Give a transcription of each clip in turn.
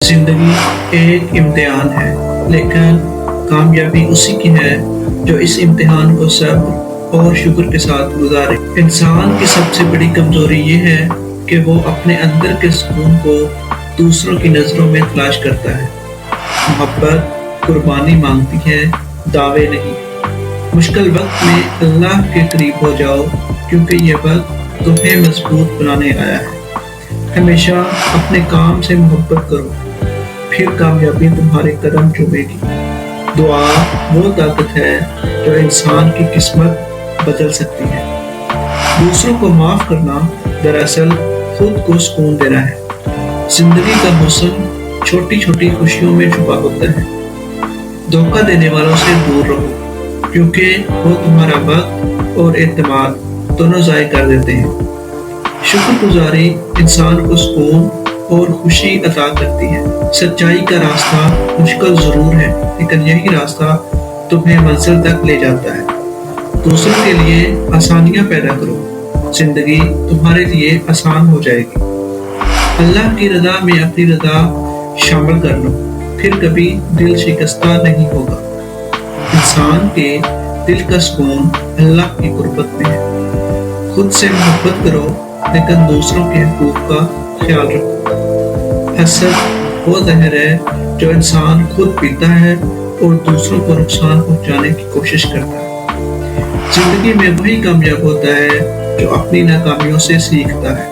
जिंदगी एक इम्तिहान है, लेकिन कामयाबी उसी की है जो इस इम्तिहान को सब्र और शुक्र के साथ गुजारे। इंसान की सबसे बड़ी कमजोरी ये है कि वो अपने अंदर के सुकून को दूसरों की नजरों में तलाश करता है। मोहब्बत कुर्बानी मांगती है, दावे नहीं। मुश्किल वक्त में अल्लाह के करीब हो जाओ, क्योंकि ये वक्त तुम्हें मजबूत बनाने आया है। हमेशा अपने काम से मोहब्बत करो, फिर कामयाबी तुम्हारे कदम चूमेगी। दुआ वो ताकत है जो इंसान की किस्मत बदल सकती है। दूसरों को माफ करना दरअसल खुद को सुकून देना है। जिंदगी का हुस्न छोटी छोटी खुशियों में छुपा होता है। धोखा देने वालों से दूर रहो, क्योंकि वो तुम्हारा वक्त और एतमाद दोनों ज़ाय कर देते हैं। शुक्रगुजारी इंसान को सुकून और खुशी अता करती है। सच्चाई का रास्ता मुश्किल जरूर है, लेकिन यही रास्ता तुम्हें मंजिल तक ले जाता है। दूसरों के लिए आसानियां पैदा करो, जिंदगी तुम्हारे लिए आसान हो जाएगी। अल्लाह की रज़ा में अपनी रज़ा शामिल कर लो, फिर कभी दिल शिकस्ता नहीं होगा। इंसान के दिल का सुकून अल्लाह की कुर्बत में है। खुद से मोहब्बत करो, लेकिन दूसरों के हुकूक का ख्याल रखो। हसद वो जहर है जो इंसान खुद पीता है और दूसरों को नुकसान पहुंचाने की कोशिश करता है। जिंदगी में वही कामयाब होता है जो अपनी नाकामियों से सीखता है।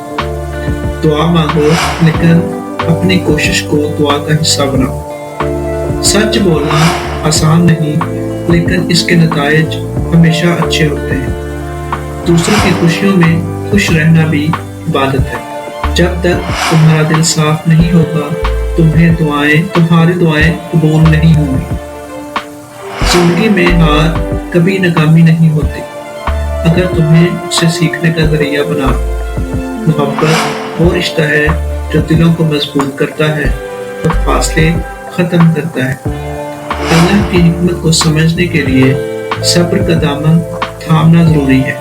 दुआ मांगो, लेकिन अपनी कोशिश को दुआ का हिस्सा बनाओ। सच बोलना आसान नहीं, लेकिन इसके नताइज हमेशा अच्छे होते हैं। दूसरों की खुशियों में खुश रहना भी इबादत है। जब तक तुम्हारा दिल साफ नहीं होगा, तुम्हारी दुआएं कबूल नहीं होंगी। जिंदगी में हार कभी नाकामी नहीं होती, अगर तुम्हें उससे सीखने का जरिया बना। मोहब्बत वो रिश्ता है जो दिलों को मजबूत करता है और फासले खत्म करता है। अल्लाह की हिकमत को समझने के लिए सब्र का दामन थामना जरूरी है।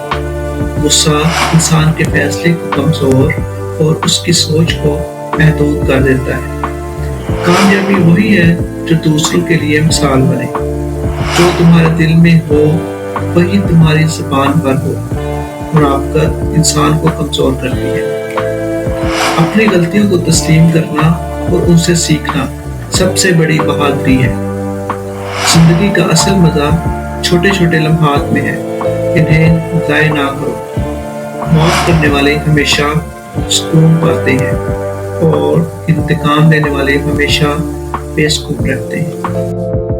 गुस्सा इंसान के फैसले को कमजोर और उसकी सोच को महदूद कर देता है। कामयाबी वही है जो दूसरों के लिए मिसाल बने। जो तुम्हारे दिल में हो वही तुम्हारी जुबान पर हो। मुनाफिकत इंसान को कमजोर करती है। अपनी गलतियों को तस्लीम करना और उनसे सीखना सबसे बड़ी बहादुरी है। जिंदगी का असल मजा छोटे छोटे लम्हात में है, इन्हें ज़ाय ना करो। माफ करने वाले हमेशा सुकून पाते हैं और इंतकाम लेने वाले हमेशा बेसुकून रहते हैं।